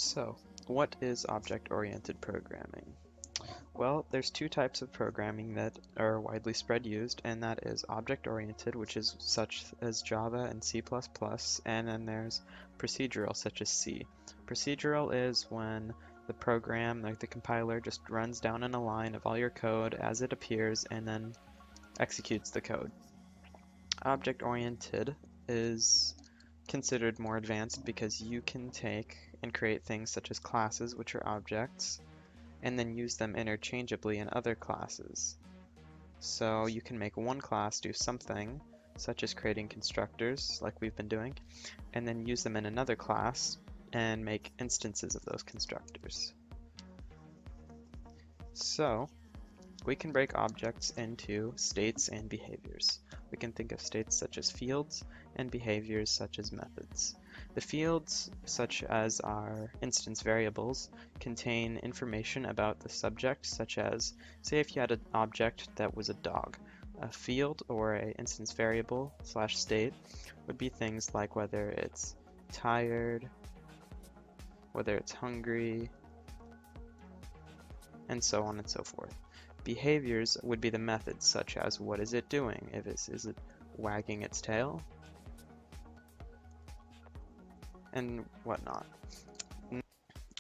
So, what is object-oriented programming? Well, there's two types of programming that are widely spread used, and that is object-oriented, which is such as Java and C++, and then there's procedural, such as C. Procedural is when the program, like the compiler, just runs down in a line of all your code as it appears and then executes the code. Object-oriented is considered more advanced because you can take and create things such as classes, which are objects, and then use them interchangeably in other classes. So you can make one class do something, such as creating constructors, like we've been doing, and then use them in another class and make instances of those constructors. So we can break objects into states and behaviors. We can think of states such as fields and behaviors such as methods. The fields, such as our instance variables, contain information about the subject, such as, say if you had an object that was a dog. A field or an instance variable slash state would be things like whether it's tired, whether it's hungry, and so on and so forth. Behaviors would be the methods, such as what is it doing? Is it wagging its tail? And whatnot.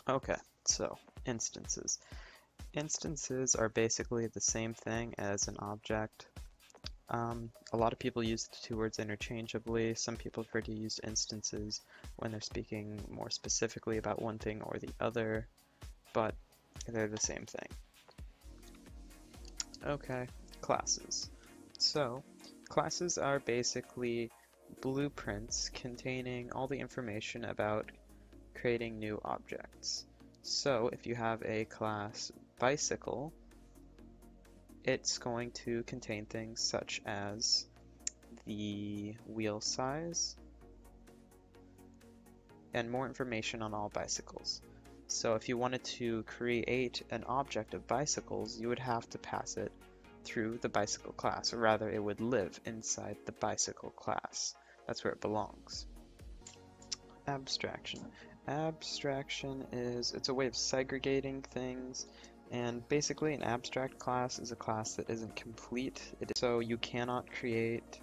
Okay, so instances. Instances are basically the same thing as an object. A lot of people use the two words interchangeably. Some people prefer to use instances when they're speaking more specifically about one thing or the other, but they're the same thing. Okay, classes. So, classes are basically blueprints containing all the information about creating new objects. So, if you have a class bicycle, it's going to contain things such as the wheel size and more information on all bicycles. So if you wanted to create an object of bicycles, you would have to pass it through the bicycle class, or rather it would live inside the bicycle class. That's where it belongs. Abstraction. Abstraction it's a way of segregating things, and basically an abstract class is a class that isn't complete. So you cannot create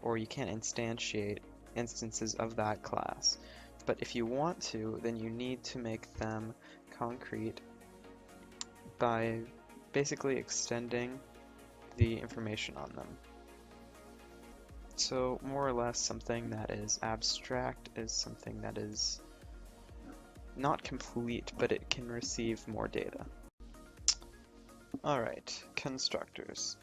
or you can't instantiate instances of that class. But if you want to, then you need to make them concrete by basically extending the information on them. So more or less something that is abstract is something that is not complete, but it can receive more data. Alright, constructors.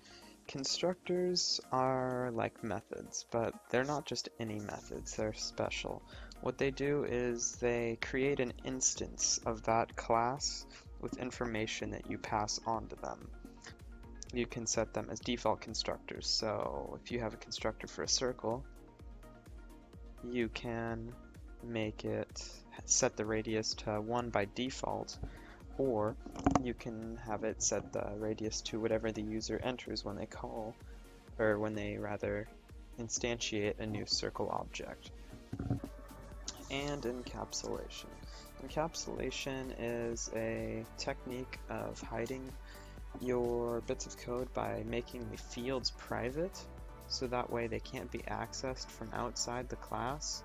Constructors are like methods, but they're not just any methods, they're special. What they do is they create an instance of that class with information that you pass on to them. You can set them as default constructors, so if you have a constructor for a circle, you can make it set the radius to 1 by default, or you can have it set the radius to whatever the user enters when they call, or when they rather instantiate a new circle object. And encapsulation. Encapsulation is a technique of hiding your bits of code by making the fields private, so that way they can't be accessed from outside the class.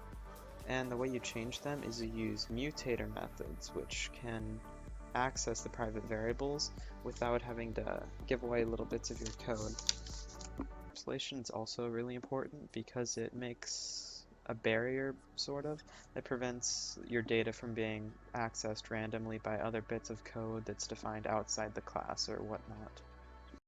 And the way you change them is you use mutator methods, which can access the private variables without having to give away little bits of your code. Encapsulation is also really important because it makes a barrier, sort of, that prevents your data from being accessed randomly by other bits of code that's defined outside the class or whatnot.